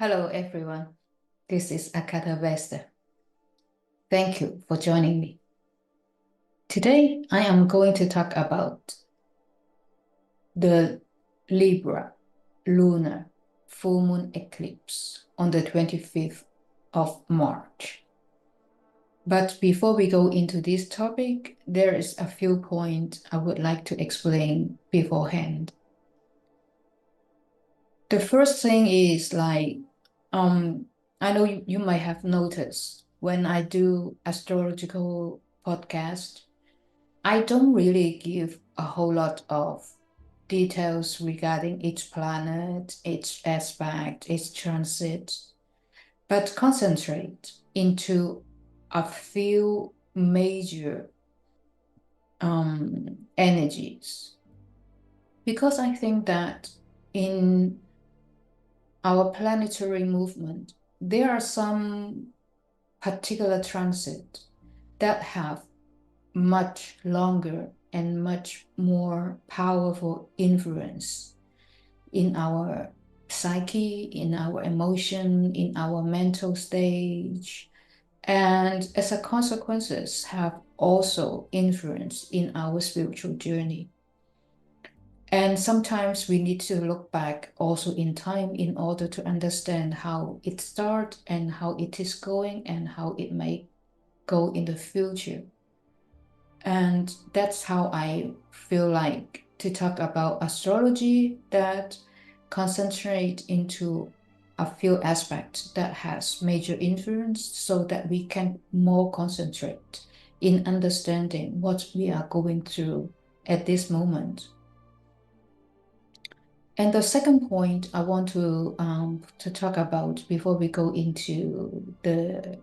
Hello, everyone. This is Akata Vesta. Thank you for joining me. Today, I am going to talk about the Libra lunar full moon eclipse on the 25th of March. But before we go into this topic, there is a few points I would like to explain beforehand. The first thing is I know you might have noticed when I do astrological podcast, I don't really give a whole lot of details regarding each planet, each aspect, each transit, but concentrate into a few major energies. Because I think that in our planetary movement, there are some particular transit that have much longer and much more powerful influence in our psyche, in our emotion, in our mental stage, and as a consequences have also influence in our spiritual journey. And sometimes we need to look back also in time in order to understand how it started and how it is going and how it may go in the future. And that's how I feel like to talk about astrology that concentrate into a few aspects that has major influence so that we can more concentrate in understanding what we are going through at this moment. And the second point I want to talk about before we go into the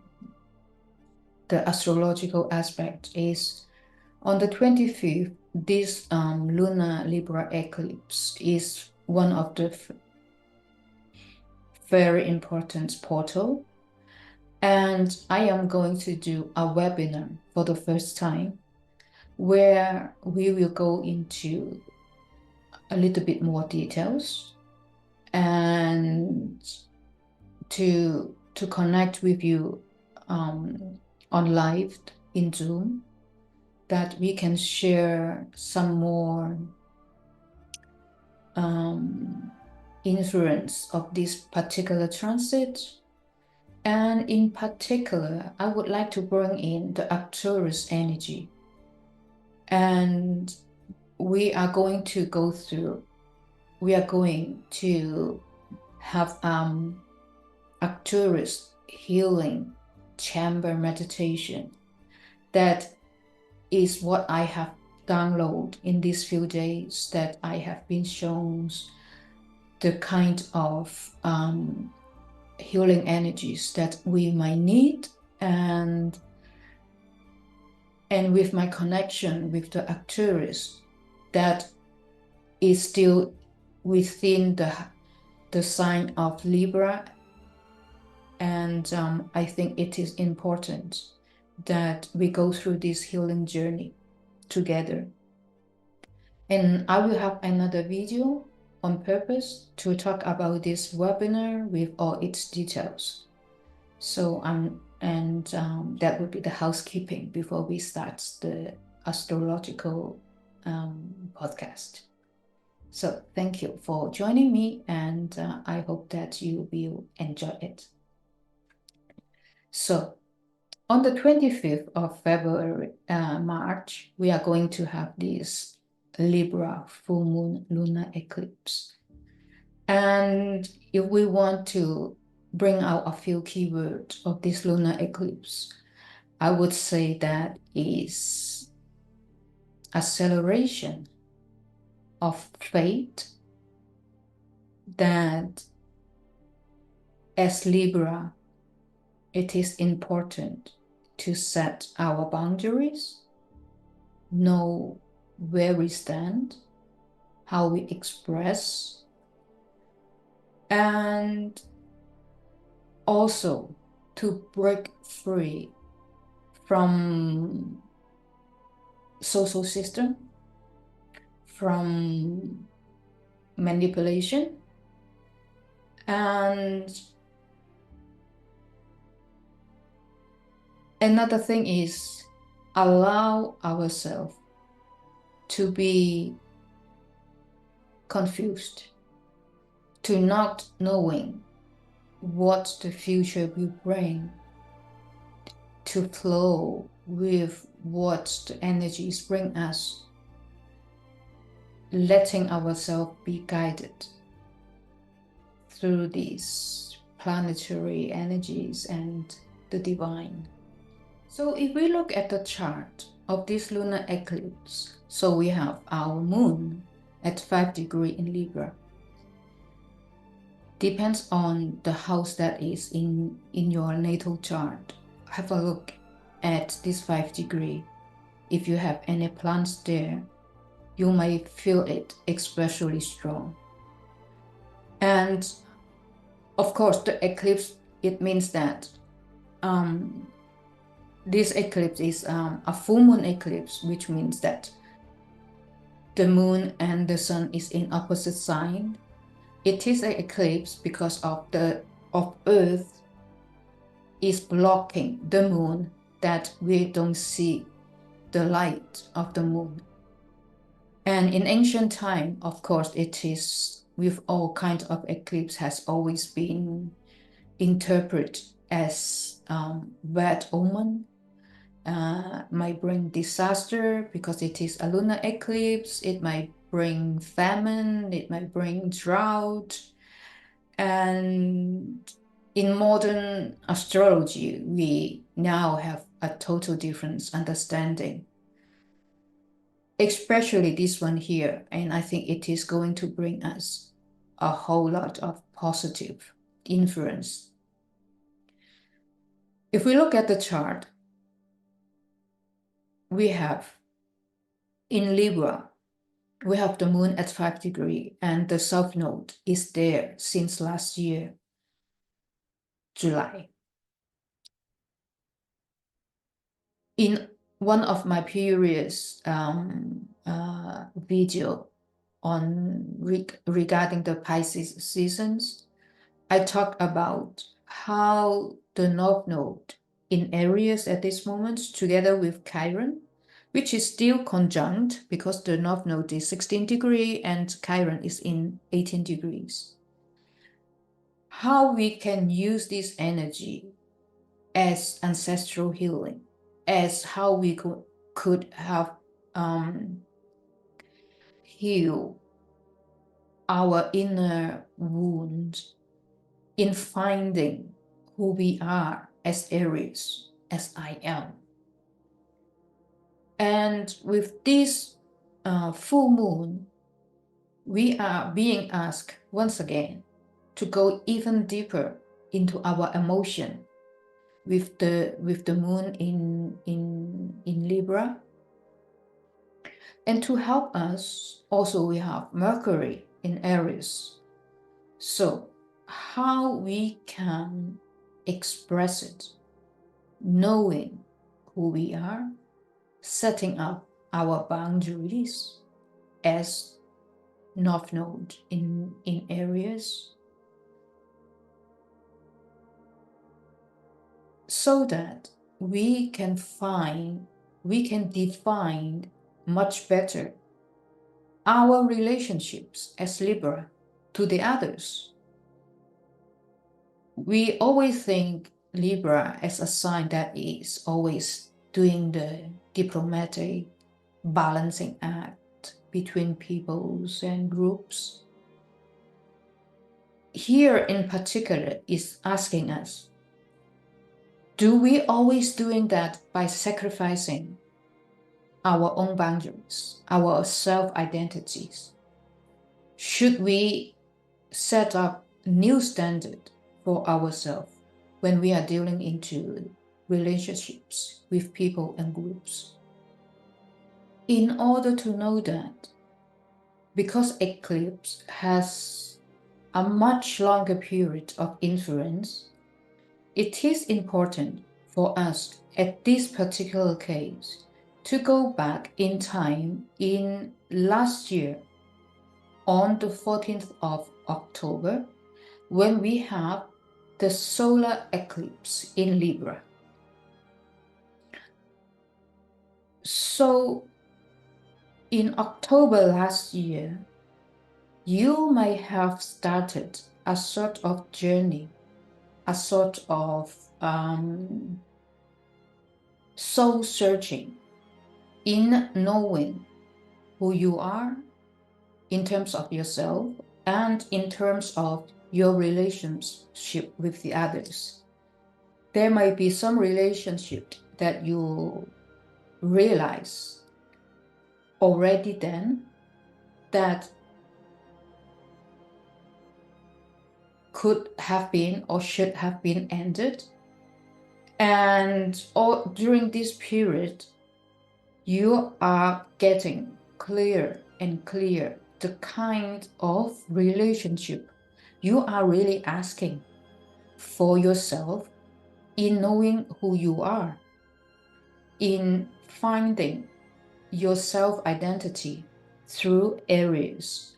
astrological aspect is on the 25th, this lunar Libra eclipse is one of the very important portal. And I am going to do a webinar for the first time where we will go into a little bit more details and to connect with you on live in Zoom, that we can share some more influence of this particular transit. And in particular, I would like to bring in the Arcturus energy. And we are going to have Arcturus healing chamber meditation. That is what I have downloaded in these few days, that I have been shown the kind of healing energies that we might need, and with my connection with the Arcturus that is still within the sign of Libra. And I think it is important that we go through this healing journey together. And I will have another video on purpose to talk about this webinar with all its details. So that would be the housekeeping before we start the astrological podcast. So thank you for joining me, and I hope that you will enjoy it. So on the 25th of February, March, we are going to have this Libra full moon lunar eclipse. And if we want to bring out a few keywords of this lunar eclipse, I would say that is acceleration of fate, that as Libra, it is important to set our boundaries, know where we stand, how we express, and also to break free from social system, from manipulation, and Another thing is allow ourselves to be confused, to not knowing what the future will bring, to flow with what the energies bring us, letting ourselves be guided through these planetary energies and the divine. So if we look at the chart of this lunar eclipse, so we have our moon at 5 degrees in Libra. Depends on the house that is in your natal chart. Have a look at this 5 degree. If you have any plants there, you may feel it especially strong. And of course, the eclipse, it means that this eclipse is a full moon eclipse, which means that the moon and the sun is in opposite sign. It is an eclipse because of Earth is blocking the moon, that we don't see the light of the moon. And in ancient time, of course, it is with all kinds of eclipse has always been interpreted as bad omen, might bring disaster because it is a lunar eclipse. It might bring famine, it might bring drought. And in modern astrology, we now have a total different understanding, especially this one here. And I think it is going to bring us a whole lot of positive influence. If we look at the chart, we have in Libra, we have the moon at 5 degrees and the south node is there since last year, July. In one of my previous video on regarding the Pisces seasons, I talked about how the north node in Aries at this moment, together with Chiron, which is still conjunct because the north node is 16 degrees and Chiron is in 18 degrees. How we can use this energy as ancestral healing, as how we could have heal our inner wounds in finding who we are as Aries, as I am. And with this full moon, we are being asked once again to go even deeper into our emotion with the moon in Libra. And to help us, also we have Mercury in Aries. So how we can express it, knowing who we are, setting up our boundaries as North Node in Aries, so that we can define much better our relationships as Libra to the others. We always think Libra as a sign that is always doing the diplomatic balancing act between peoples and groups. Here in particular is asking us, do we always doing that by sacrificing our own boundaries, our self-identities? Should we set up new standard for ourselves when we are dealing into relationships with people and groups? In order to know that, because eclipse has a much longer period of influence, it is important for us at this particular case to go back in time in last year on the 14th of October, when we have the solar eclipse in Libra. So in October last year, you may have started a sort of journey, a sort of soul searching in knowing who you are in terms of yourself and in terms of your relationship with the others. There might be some relationship that you realize already then that could have been or should have been ended. And during this period, you are getting clearer and clearer the kind of relationship you are really asking for yourself in knowing who you are, in finding your self-identity through Aries.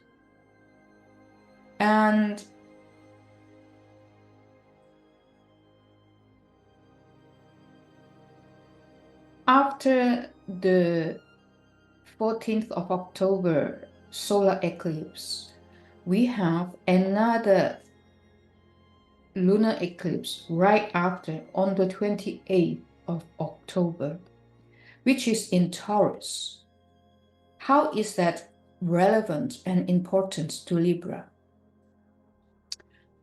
And after the 14th of October solar eclipse, we have another lunar eclipse right after on the 28th of October, which is in Taurus. How is that relevant and important to Libra?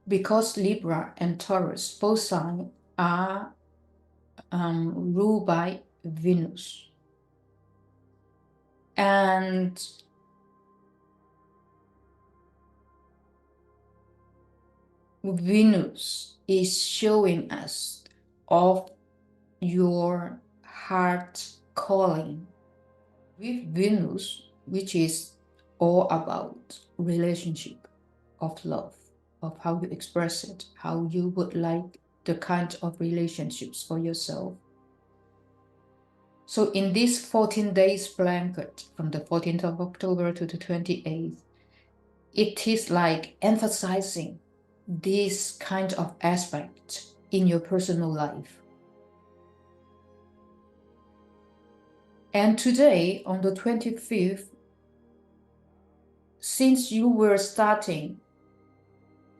Because Libra and Taurus, both signs, are ruled by Venus. And Venus is showing us of your heart calling. With Venus, which is all about relationship of love, of how you express it, how you would like the kind of relationships for yourself. So in this 14 days blanket, from the 14th of October to the 28th, it is like emphasizing this kind of aspect in your personal life. And today, on the 25th, since you were starting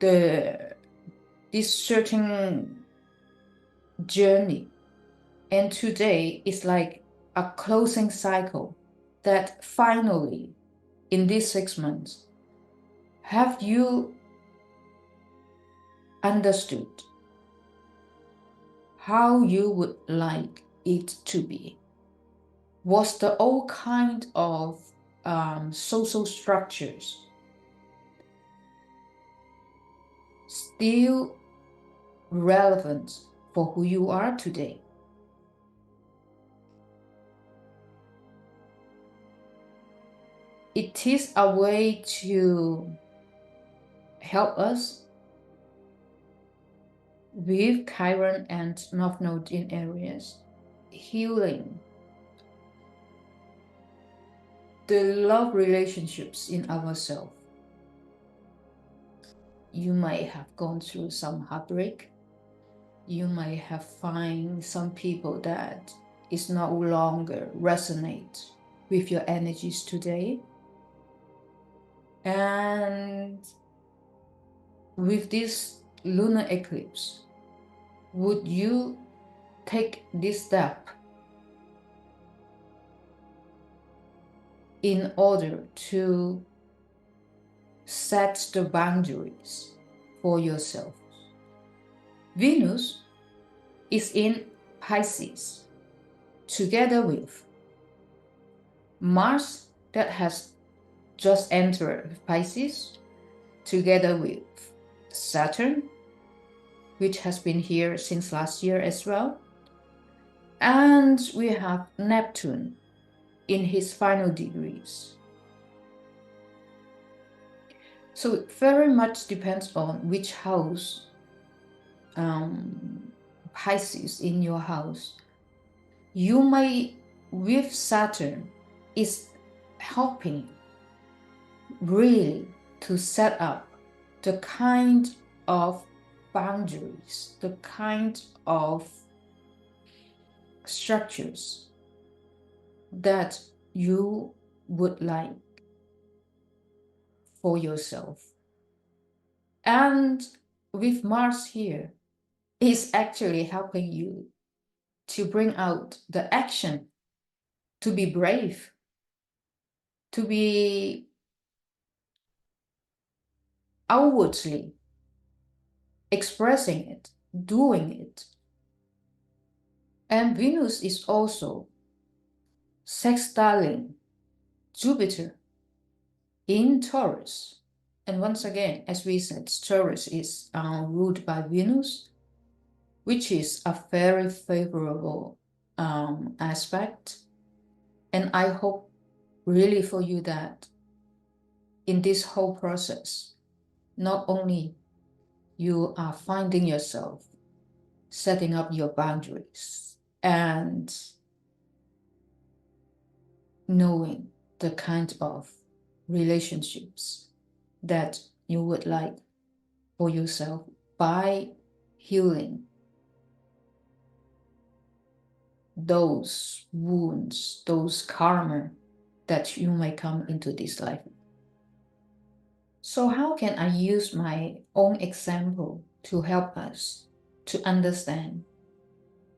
this certain journey, and today is like a closing cycle that finally, in these 6 months, have you understood how you would like it to be? Was the old kind of social structures still relevant for who you are today? It is a way to help us with Chiron and North Node in Aries, healing the love relationships in ourselves. You might have gone through some heartbreak. You might have find some people that is no longer resonate with your energies today. And with this lunar eclipse, would you take this step in order to set the boundaries for yourself? Venus is in Pisces together with Mars that has just entered Pisces, together with Saturn, which has been here since last year as well. And we have Neptune in his final degrees. So it very much depends on which house Pisces in your house. You may, with Saturn, is helping really to set up the kind of boundaries, the kind of structures that you would like for yourself. And with Mars here, it's actually helping you to bring out the action, to be brave, to be outwardly expressing it, doing it. And Venus is also sextiling Jupiter in Taurus. And once again, as we said, Taurus is ruled by Venus, which is a very favorable aspect. And I hope really for you that in this whole process, not only you are finding yourself, setting up your boundaries, and knowing the kind of relationships that you would like for yourself by healing those wounds, those karma that you may come into this life. So how can I use my own example to help us to understand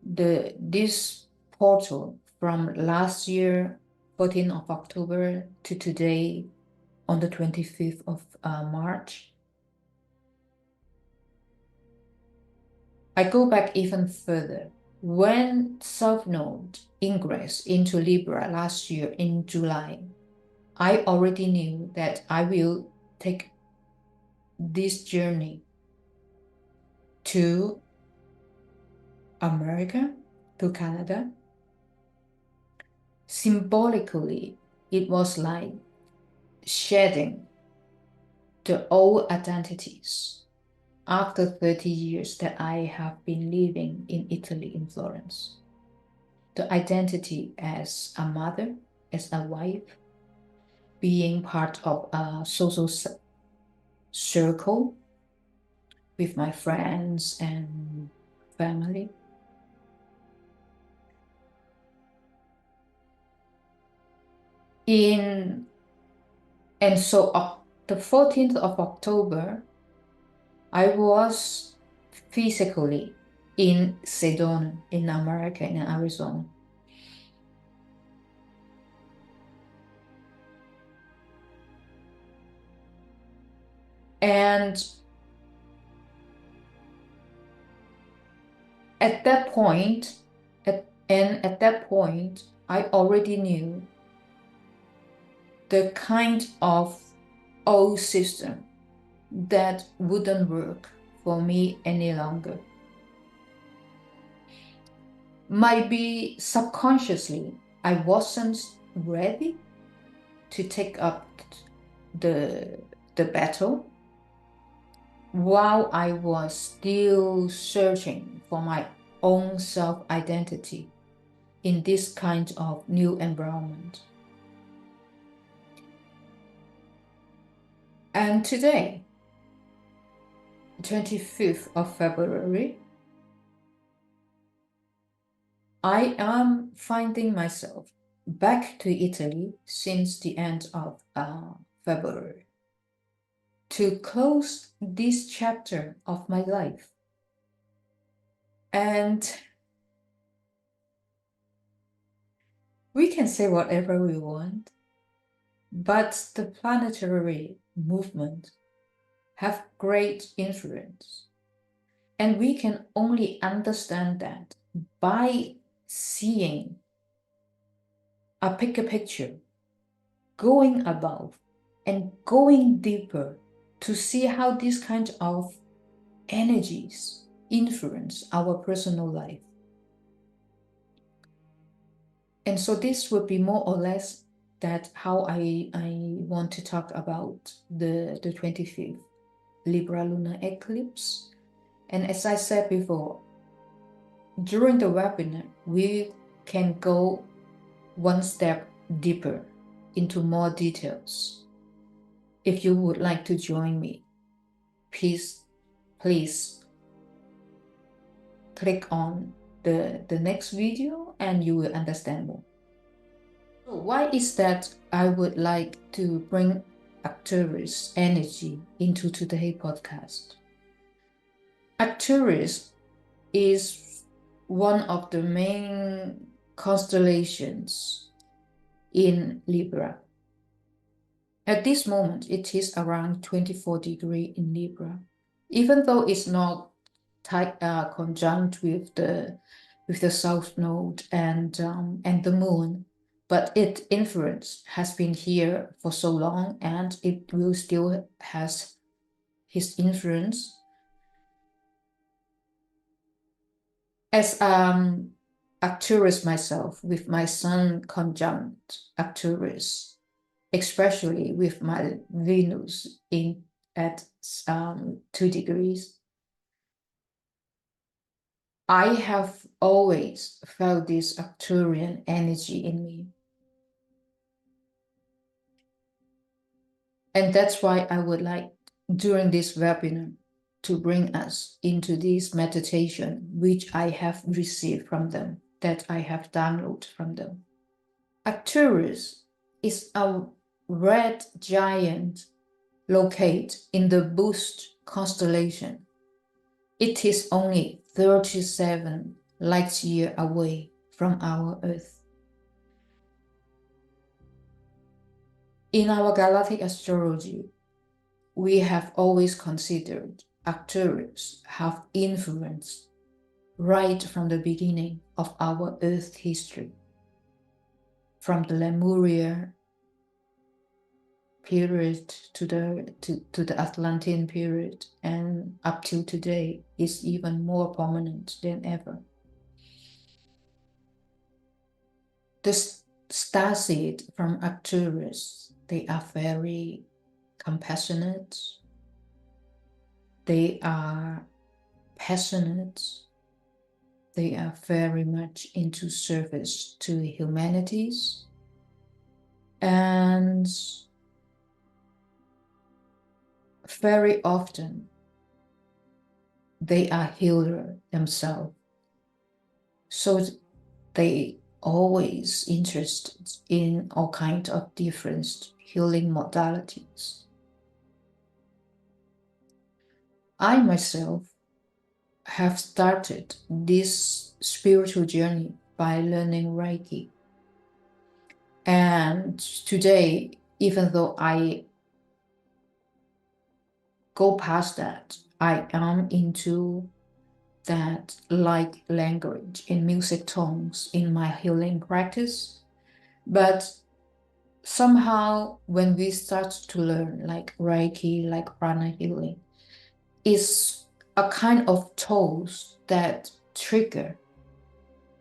this portal from last year, 14th of October, to today on the 25th of March? I go back even further. When South Node ingressed into Libra last year in July, I already knew that I will take this journey to America, to Canada. Symbolically, it was like shedding the old identities after 30 years that I have been living in Italy, in Florence. The identity as a mother, as a wife, being part of a social circle with my friends and family. And so the 14th of October, I was physically in Sedona, in America, in Arizona. And at that point, I already knew the kind of old system that wouldn't work for me any longer. Might be subconsciously, I wasn't ready to take up the battle while I was still searching for my own self-identity in this kind of new environment. And today, 25th of February, I am finding myself back to Italy since the end of February to close this chapter of my life. And we can say whatever we want, but the planetary movement have great influence. And we can only understand that by seeing a bigger picture, going above and going deeper to see how these kinds of energies influence our personal life. And so this would be more or less that how I want to talk about the 25th Libra lunar eclipse. And as I said before, during the webinar, we can go one step deeper into more details. If you would like to join me, please click on the next video and you will understand more. Why is that I would like to bring Arcturus energy into today's podcast? Arcturus is one of the main constellations in Libra. At this moment, it is around 24 degrees in Libra. Even though it's not conjunct with the South Node and the Moon, but its influence has been here for so long, and it will still has his influence. As Arcturus myself, with my Sun conjunct Arcturus, especially with my Venus at 2 degrees, I have always felt this Arcturian energy in me. And that's why I would like, during this webinar, to bring us into this meditation, which I have received from them, that I have downloaded from them. Arcturus is a red giant located in the Boost constellation. It is only 37 light years away from our Earth. In our galactic astrology, we have always considered Arcturus have influenced right from the beginning of our Earth history, from the Lemuria period to the Atlantean period, and up till today is even more prominent than ever. The starseed from Arcturus, they are very compassionate, they are passionate, they are very much into service to humanities, and very often they are healers themselves. So they always interested in all kinds of different healing modalities. I myself have started this spiritual journey by learning Reiki. And today, even though I go past that, I am into that light language in music tones in my healing practice. But somehow when we start to learn like Reiki, like prana healing, is a kind of tools that trigger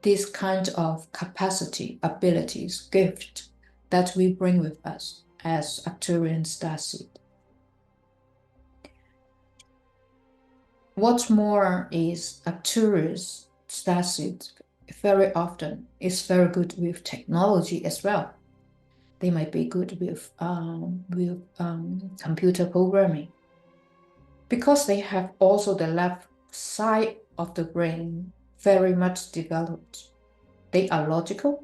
this kind of capacity, abilities, gift that we bring with us as Arcturian starseed. What's more is Arcturus starseed very often is very good with technology as well. They might be good with computer programming, because they have also the left side of the brain very much developed. They are logical,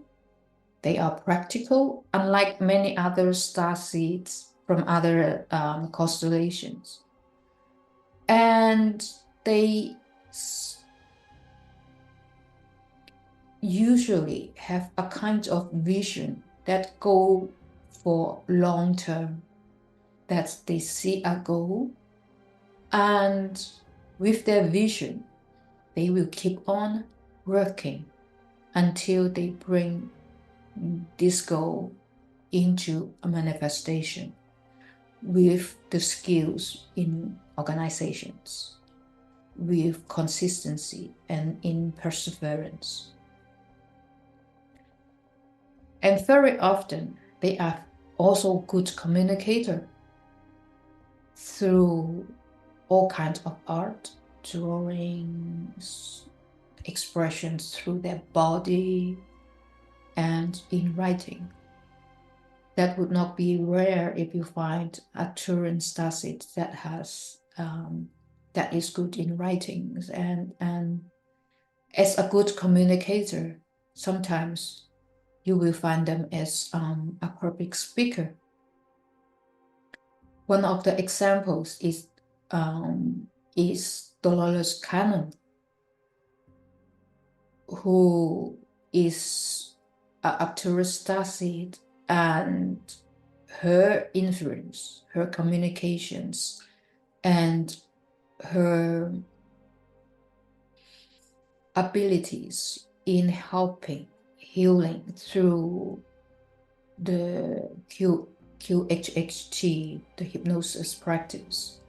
they are practical, unlike many other starseeds from other constellations. And they usually have a kind of vision that go for long term, that they see a goal, and with their vision, they will keep on working until they bring this goal into a manifestation with the skills in organizations, with consistency and in perseverance. And very often, they are also good communicator through all kinds of art, drawings, expressions through their body, and in writing. That would not be rare if you find a Turin starseed that has that is good in writings, and as a good communicator, sometimes you will find them as a perfect speaker. One of the examples is Dolores Cannon, who is an Arcturus starseed, and her influence, her communications, and her abilities in helping healing through the QHHT, the hypnosis practice.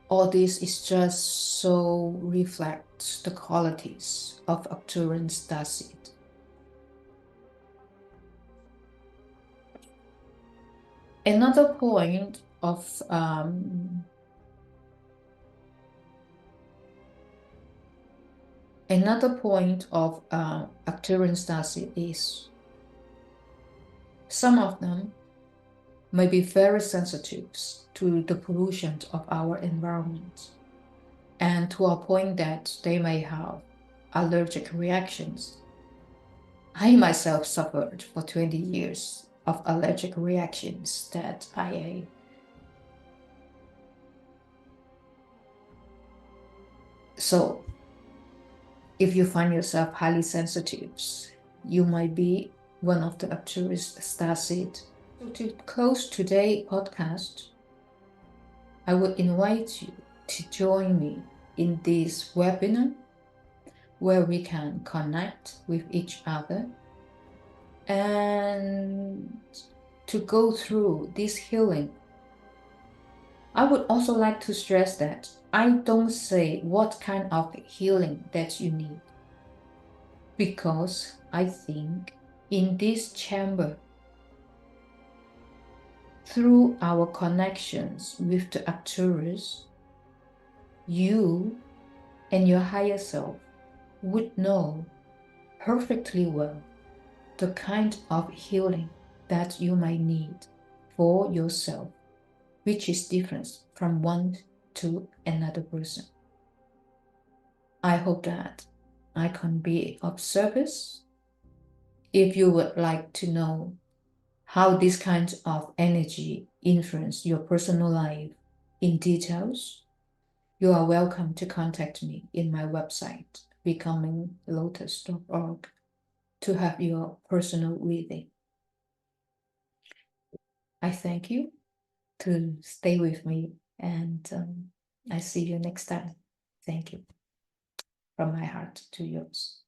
All this is just so reflects the qualities of Arcturian starseed. Another point of Arcturian starseed is some of them may be very sensitive to the pollution of our environment, and to a point that they may have allergic reactions. I myself suffered for 20 years of allergic reactions that So if you find yourself highly sensitive, you might be one of the Arcturus starseed. So to close today's podcast, I would invite you to join me in this webinar where we can connect with each other and to go through this healing. I would also like to stress that I don't say what kind of healing that you need, because I think in this chamber, through our connections with the Arcturus, you and your higher self would know perfectly well the kind of healing that you might need for yourself, which is different from one to another person. I hope that I can be of service. If you would like to know how this kind of energy influence your personal life in details, you are welcome to contact me in my website, becominglotus.org, to have your personal reading. I thank you to stay with me, and I see you next time. Thank you from my heart to yours.